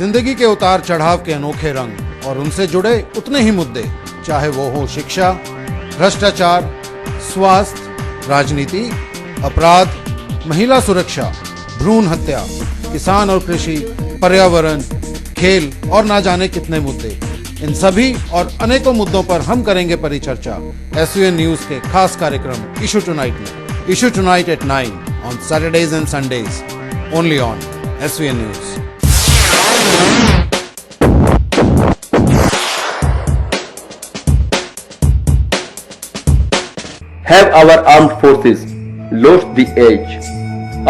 जिंदगी के उतार चढ़ाव के अनोखे रंग और उनसे जुड़े उतने ही मुद्दे, चाहे वो हो शिक्षा, भ्रष्टाचार, स्वास्थ्य, राजनीति, अपराध, महिला सुरक्षा, भ्रूण हत्या, किसान और कृषि, पर्यावरण, खेल और ना जाने कितने मुद्दे। इन सभी और अनेकों मुद्दों पर हम करेंगे परिचर्चा SUN न्यूज के खास कार्यक्रम इशू टुनाइट में। Issue tonight at 9 on Saturdays and Sundays, only on SUN news. Have our armed forces lost the edge?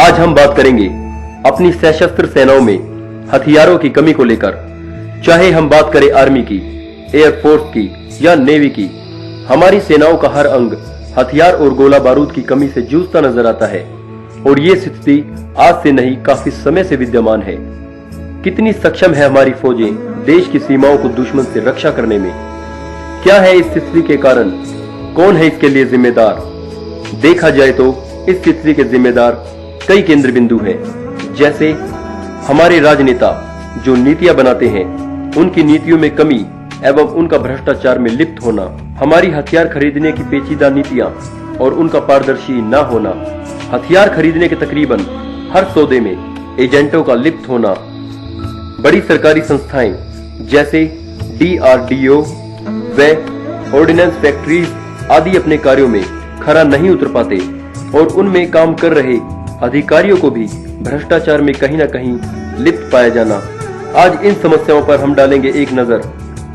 आज हम बात करेंगे अपनी सशस्त्र सेनाओं में हथियारों की कमी को लेकर। चाहे हम बात करें आर्मी की, एयरफोर्स की या नेवी की, हमारी सेनाओं का हर अंग हथियार और गोला बारूद की कमी से जूझता नजर आता है। और ये स्थिति आज से नहीं, काफी समय से विद्यमान है। कितनी सक्षम है हमारी फौजें देश की सीमाओं को दुश्मन से रक्षा करने में? क्या है इस स्थिति के कारण? कौन है इसके लिए जिम्मेदार? देखा जाए तो इस स्थिति के जिम्मेदार कई केंद्र बिंदु हैं, जैसे हमारे राजनेता जो नीतियां बनाते हैं, उनकी नीतियों में कमी एवं उनका भ्रष्टाचार में लिप्त होना, हमारी हथियार खरीदने की पेचीदा नीतियां और उनका पारदर्शी न होना, हथियार खरीदने के तकरीबन हर सौदे में एजेंटों का लिप्त होना, बड़ी सरकारी संस्थाएं जैसे DRDO व ऑर्डिनेंस फैक्ट्रीज आदि अपने कार्यों में खरा नहीं उतर पाते और उनमें काम कर रहे अधिकारियों को भी भ्रष्टाचार में कहीं न कहीं लिप्त पाया जाना। आज इन समस्याओं पर हम डालेंगे एक नजर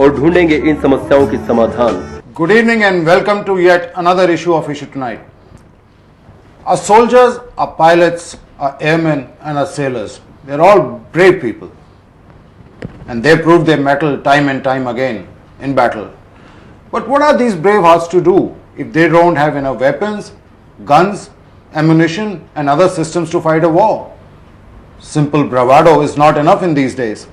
और ढूंढेंगे इन समस्याओं के समाधान। Good evening and welcome to yet another issue of Issue Tonight. Our soldiers, our pilots, our airmen and our sailors, they're all brave people. And they proved their mettle time and time again in battle. But what are these brave hearts to do if they don't have enough weapons, guns, ammunition and other systems to fight a war? Simple bravado is not enough in these days.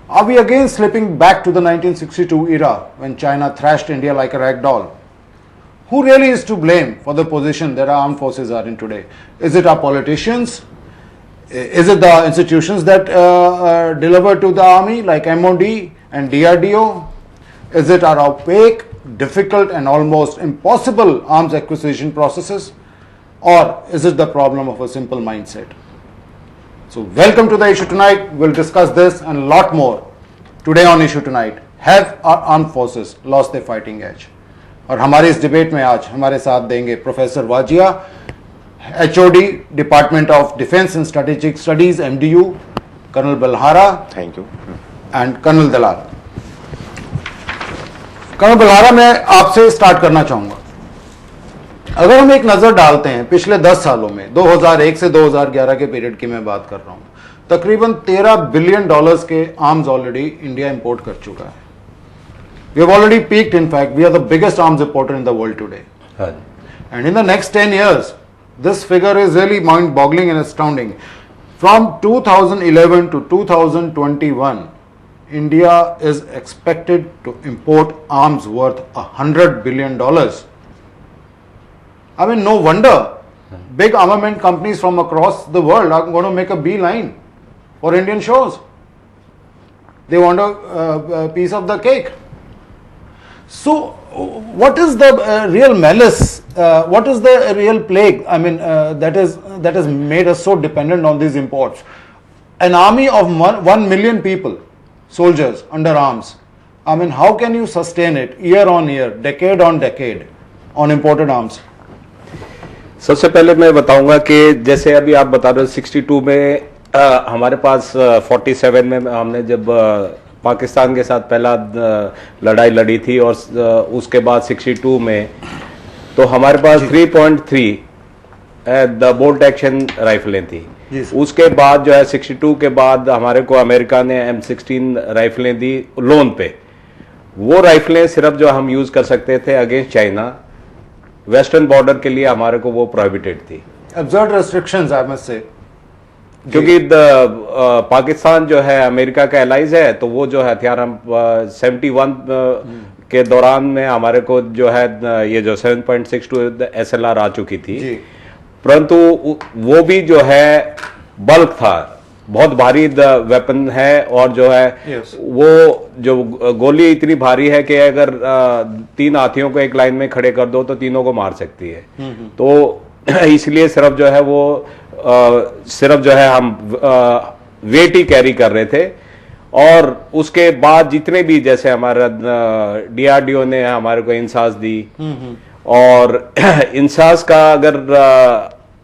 Are we again slipping back to the 1962 era when China thrashed India like a rag doll? Who really is to blame for the position that our armed forces are in today? Is it our politicians? Is it the institutions that deliver to the army like MOD and DRDO? Is it our opaque, difficult and almost impossible arms acquisition processes? Or is it the problem of a simple mindset? So welcome to the Issue Tonight. We'll discuss this and a lot more today on Issue Tonight. Have our armed forces lost their fighting edge? और हमारे इस debate में आज हमारे साथ देंगे professor Wajia, HOD department of defence and strategic studies MDU, colonel Balhara, thank you, and colonel Dalal. Colonel Balhara, मैं आपसे स्टार्ट करना चाहूंगा। अगर हम एक नजर डालते हैं पिछले 10 सालों में, 2001 से 2011 के पीरियड की मैं बात कर रहा हूं, तकरीबन $13 बिलियन के आर्म्स ऑलरेडी इंडिया इंपोर्ट कर चुका है। We have already peaked. In fact, we are the biggest arms importer in the world today. And in the next 10 years, this figure is really mind-boggling and astounding. From 2011 to 2021, India is expected to import arms worth $100 billion. I mean, no wonder big armament companies from across the world are going to make a beeline for Indian shores. They want a piece of the cake. So, what is the real malice? What is the real plague? I mean, that has made us so dependent on these imports. An army of 1 million people, soldiers under arms. I mean, how can you sustain it year on year, decade on decade, on imported arms? सबसे पहले मैं बताऊंगा कि जैसे अभी आप बता रहे हो 62 में हमारे पास 47 में हमने जब पाकिस्तान के साथ पहला लड़ाई लड़ी थी और उसके बाद 62 में तो हमारे पास 3.3 द बोल्ट एक्शन राइफलें थी। उसके बाद जो है 62 के बाद हमारे को अमेरिका ने M16 राइफलें दी लोन पे। वो राइफलें सिर्फ जो हम यूज कर सकते थे अगेंस्ट चाइना, वेस्टर्न बॉर्डर के लिए हमारे को वो प्रोहिबिटेड थी। Absurd restrictions, I must say. क्योंकि पाकिस्तान जो है अमेरिका का एलाइज है, तो वो जो है हथियार हम 71 के दौरान में हमारे को जो है ये जो 7.62 SLR आ चुकी थी, परंतु वो भी जो है बल्क था, बहुत भारी वेपन है, और जो है Yes. वो जो गोली इतनी भारी है कि अगर 3 हाथियों को एक लाइन में खड़े कर दो तो तीनों को मार सकती है। तो इसलिए सिर्फ जो है वो सिर्फ जो है हम वेट ही कैरी कर रहे थे। और उसके बाद जितने भी, जैसे हमारा DRDO ने हमारे को इंसास दी, और इंसास का अगर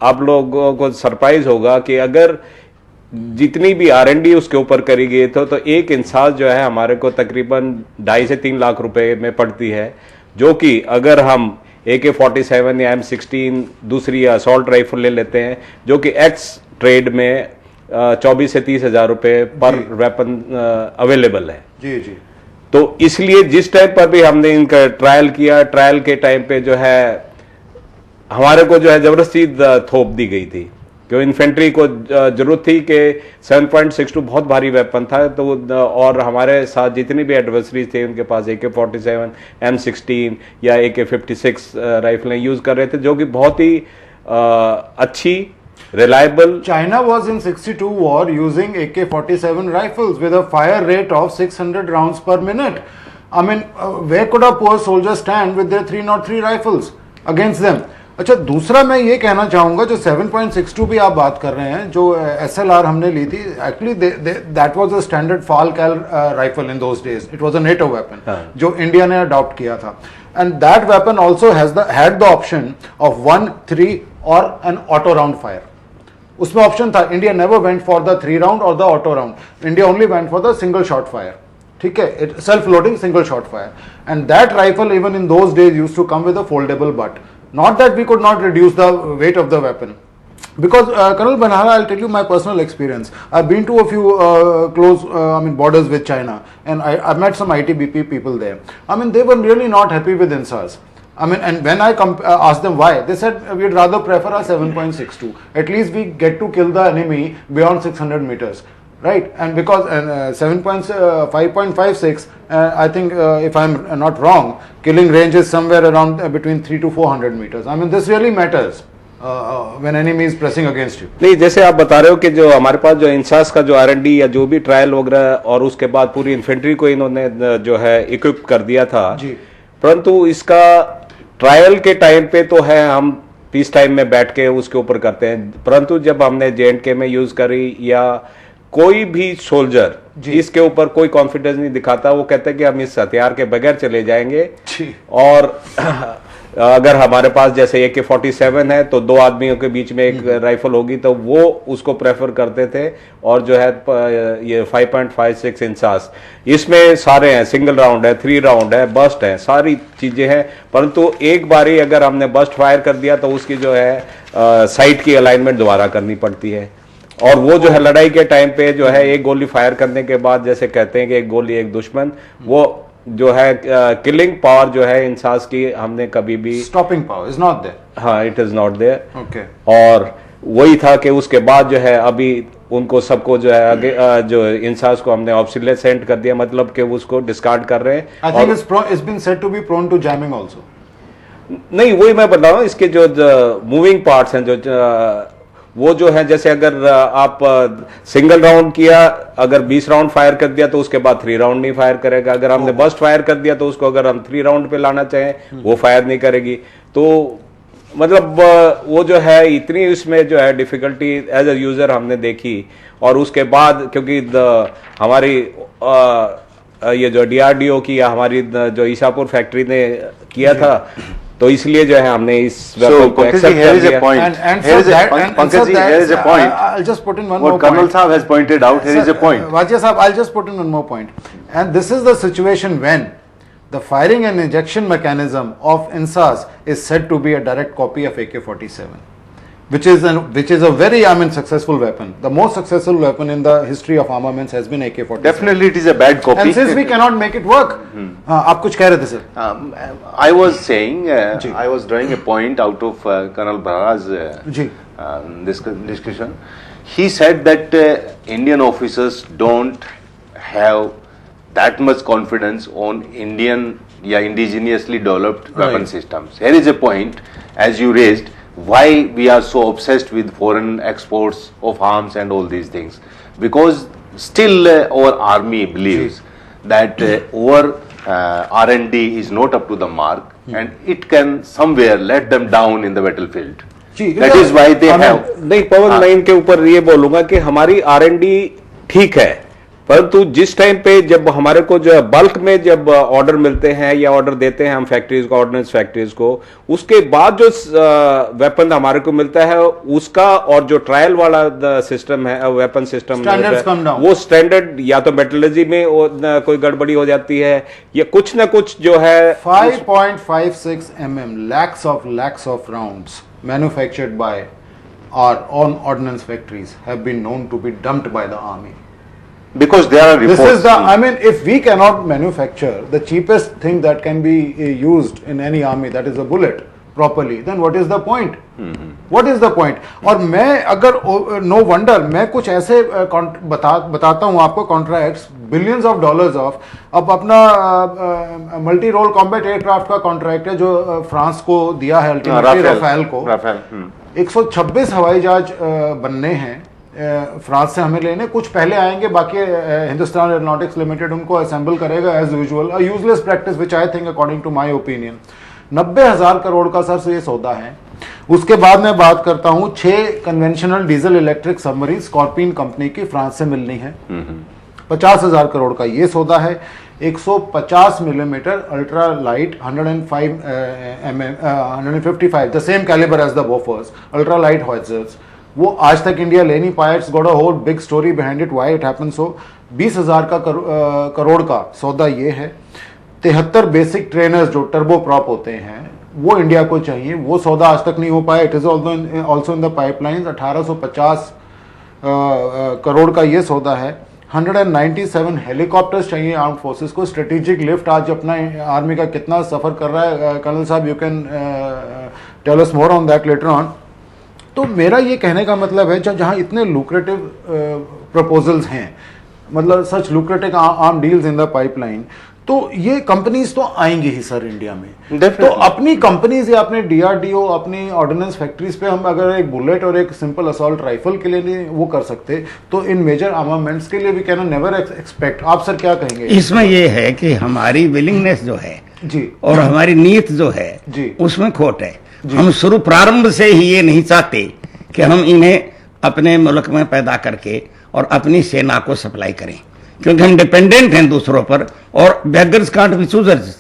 आप लोगों को सरप्राइज होगा कि अगर जितनी भी R&D उसके ऊपर करी गई तो एक इंसास जो है हमारे को तकरीबन 2.5 से 3 लाख रुपए में पड़ती है, जो कि अगर हम AK-47 या M16 दूसरी असॉल्ट राइफल ले लेते हैं, जो कि एक्स ट्रेड में 24 से 30 हजार रुपए पर वेपन अवेलेबल है। जी जी। तो इसलिए जिस टाइम पर भी हमने इनका ट्रायल किया, ट्रायल के टाइम पे जो है हमारे को जो है जबरदस्ती थोप दी गई थी, क्यों इन्फेंट्री को जरूरत थी कि 7.62 बहुत भारी वेपन था। तो और हमारे साथ जितने भी एडवर्सरीज थे उनके पास AK-47, M16 या AK-56 राइफलें यूज कर रहे थे, जो कि बहुत ही अच्छी, reliable. China was in 62 war using AK-47 rifles with a fire rate of 600 rounds per minute. I mean, where could a poor soldier stand with their 303 rifles against them? अच्छा, दूसरा मैं ये कहना चाहूंगा, जो 7.62 भी आप बात कर रहे हैं, जो SLR हमने ली थी, actually that was a standard full cal rifle in those days. It was a NATO weapon जो इंडिया ने अडॉप्ट किया था, and that weapon also had the option of 1, 3 और एन ऑटो राउंड फायर। उसमें option था। India never went for the 3 round और the auto round, India only went for the single shot fire. ठीक है, self loading single shot fire, and that rifle even in those days used to come with a foldable butt. Not that we could not reduce the weight of the weapon, because Colonel Banhara, I'll tell you my personal experience. I've been to a few close borders with China, and I've met some ITBP people there. I mean, they were really not happy with INSAS. I mean, and when I asked them why, they said we'd rather prefer a 7.62. At least we get to kill the enemy beyond 600 meters. Right, and because 5.56, I think if I'm not wrong, killing range is somewhere around between 300 to 400 meters. I mean, this really matters when enemy is pressing against you. नहीं, जैसे आप बता रहे हो कि जो हमारे पास जो इंसास का जो R&D या जो भी ट्रायल वगैरह, और उसके बाद पूरी इन्फेंट्री को इन्होंने जो है इक्विप कर दिया था जी। परंतु इसका ट्रायल के टाइम पे तो है हम पीस टाइम में बैठ के उसके ऊपर करते हैं, परंतु जब हमने J&K में यूज करी या कोई भी सोल्जर इसके ऊपर कोई कॉन्फिडेंस नहीं दिखाता, वो कहता है कि हम इस हथियार के बगैर चले जाएंगे। और अगर हमारे पास जैसे AK-47 है तो 2 आदमियों के बीच में एक राइफल होगी, तो वो उसको प्रेफर करते थे। और जो है ये 5.56 इंसास, इसमें सारे हैं, सिंगल राउंड है, 3 राउंड है, बस्ट है, सारी चीजें हैं। परंतु एक बारी अगर हमने बस्ट फायर कर दिया तो उसकी जो है साइट की अलाइनमेंट दोबारा करनी पड़ती है। और वो जो है लड़ाई के टाइम पे जो है एक गोली फायर करने के बाद, जैसे कहते हैं कि एक गोली एक दुश्मन, वो जो है किलिंग पावर जो है इंसास की हमने कभी भी, stopping power is not there. हाँ, it is not there. Okay. और वही था कि उसके बाद जो है अभी उनको सबको जो है आगे जो इंसास को हमने ऑब्सोलेसेंट कर दिया, मतलब कि उसको डिस्कार्ड कर रहे हैं। I think it's been said to be prone to jamming also. नहीं, वही मैं बता रहा हूँ, इसके जो मूविंग पार्ट्स हैं, जो वो जो है, जैसे अगर आप सिंगल राउंड किया, अगर 20 राउंड फायर कर दिया तो उसके बाद 3 राउंड नहीं फायर करेगा। अगर हमने बस्ट फायर कर दिया तो उसको अगर हम 3 राउंड पे लाना चाहें वो फायर नहीं करेगी। तो मतलब वो जो है इतनी इसमें जो है डिफिकल्टी एज अ यूजर हमने देखी। और उसके बाद क्योंकि हमारी ये जो DRDO की या हमारी जो ईसापुर फैक्ट्री ने किया था, तो इसलिए जो है हमने इस वेपन को एक्सेप्ट कर लिया। Pankaj ji, here is a point. I'll just put in one more What point. Colonel Saab has pointed out, here is a point. Wajia Saab, I'll just put in one more point. And this is the situation when the firing and ejection mechanism of INSAS is said to be a direct copy of AK-47. Which is a very successful weapon. The most successful weapon in the history of armaments has been AK-47. Definitely it is a bad copy. And since we cannot make it work, आप कुछ कह रहे थे sir? I was saying, I was drawing a point out of Colonel Bharara's discussion. He said that Indian officers don't have that much confidence on Indian indigenously developed weapon systems. Here is a point, as you raised, why we are so obsessed with foreign exports of arms and all these things. because still our army believes that our R&D is not up to the mark, and it can somewhere let them down in the battlefield. That is why they have. नहीं पवन, मैं इनके ऊपर ये बोलूंगा कि हमारी R&D ठीक है, परंतु जिस टाइम पे जब हमारे को जो है बल्क में जब ऑर्डर मिलते हैं या ऑर्डर देते हैं हम फैक्ट्रीज को, ऑर्डिनेंस फैक्ट्रीज को, उसके बाद जो वेपन हमारे को मिलता है उसका और जो ट्रायल वाला सिस्टम है, वेपन सिस्टम, वो स्टैंडर्ड या तो मेटलर्जी में कोई गड़बड़ी हो जाती है या कुछ ना कुछ जो है 5.56 mm lakhs of rounds manufactured by our own ordnance factories have been known to be dumped by the army. Because there are reports. This is the, I mean, if we cannot manufacture the cheapest thing that can be used in any army, that is a bullet, properly, then what is the point? What is the point? और मैं अगर no wonder मैं कुछ ऐसे बताता हूँ आपको contracts billions of dollars of, अब अपना मल्टी रोल कॉम्बैट एयरक्राफ्ट का कॉन्ट्रैक्ट है जो फ्रांस को दिया है अल्टीमेटली, राफेल को 126 हवाई जहाज बनने हैं फ्रांस से हमें लेने, कुछ पहले आएंगे, बाकी हिंदुस्तान एरोनॉटिक्स लिमिटेड उनको असेंबल करेगा as usual, a useless practice which I think according to my opinion. 90,000 crore का सर ये सौदा है। उसके बाद मैं बात करता हूं 6 conventional diesel electric submarine scorpion company की फ्रांस से मिलनी है, 50,000 करोड़ का ये सौदा है। 150 millimetre ultra light 155 the same calibre as the Bofors ultra light howitzers, वो आज तक इंडिया ले नहीं पाया। It's got a whole big story behind it, why it happens so. 20,000 का करोड़ का सौदा ये है। 73 बेसिक ट्रेनर्स जो टर्बो प्रॉप होते हैं वो इंडिया को चाहिए, वो सौदा आज तक नहीं हो पाया। It is also in the pipelines. 1850 crore का ये सौदा है। 197 हेलीकॉप्टर्स चाहिए आर्म फोर्सेस को। स्ट्रेटेजिक लिफ्ट आज अपना आर्मी का कितना सफर कर रहा है कर्नल साहब, you can tell us more on that letter on. तो मेरा ये कहने का मतलब है जहां इतने लुक्रेटिव प्रपोजल्स हैं, मतलब such lucrative arm deals in the pipeline, तो ये कंपनीज तो आएंगी ही सर इंडिया में। तो अपनी कंपनीज या अपने डीआरडीओ, अपनी ऑर्डिनेंस फैक्ट्रीज पे हम अगर एक बुलेट और एक सिंपल असॉल्ट राइफल के लिए नहीं वो कर सकते, तो इन मेजर आर्मामेंट्स के लिए वी कैन नेवर एक्सपेक्ट। आप सर क्या कहेंगे? इसमें ये है कि हमारी विलिंगनेस जो है जी और हमारी नीयत जो है जी उसमें खोट है। हम शुरू प्रारंभ से ही ये नहीं चाहते कि हम इन्हें अपने मुल्क में पैदा करके और अपनी सेना को सप्लाई करें, क्योंकि हम डिपेंडेंट हैं दूसरों पर, और बेगर्स कांट बी चूजर्स,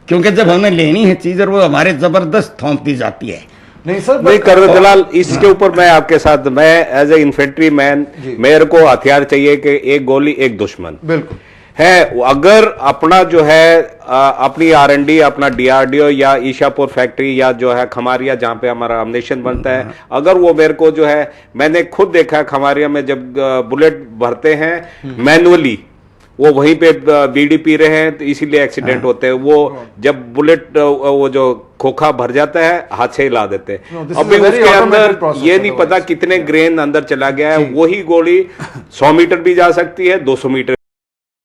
क्योंकि जब हमें लेनी है चीज और वो हमारे जबरदस्त थोप दी जाती है। नहीं सर, नहीं कर्नल जलाल, इसके ऊपर मैं आपके साथ, मैं एज ए इन्फेंट्री मैन, मेरे को हथियार चाहिए कि एक गोली एक दुश्मन। बिल्कुल है। अगर अपना जो है अपनी R&D, अपना DRDO या ईशापुर फैक्ट्री या जो है खमारिया जहां पे हमारा अम्नेशन बनता है, अगर वो मेरे को जो है, मैंने खुद देखा है खमारिया में जब बुलेट भरते हैं मैनुअली, वो वहीं पे बीड़ी पी रहे हैं तो इसीलिए एक्सीडेंट होते हैं। वो जब बुलेट वो जो खोखा भर जाता है हाथ से हिला देते हैं। अभी उसके अंदर ये नहीं पता कितने ग्रेन अंदर चला गया है। वही गोली 100 मीटर भी जा सकती है, 200 मीटर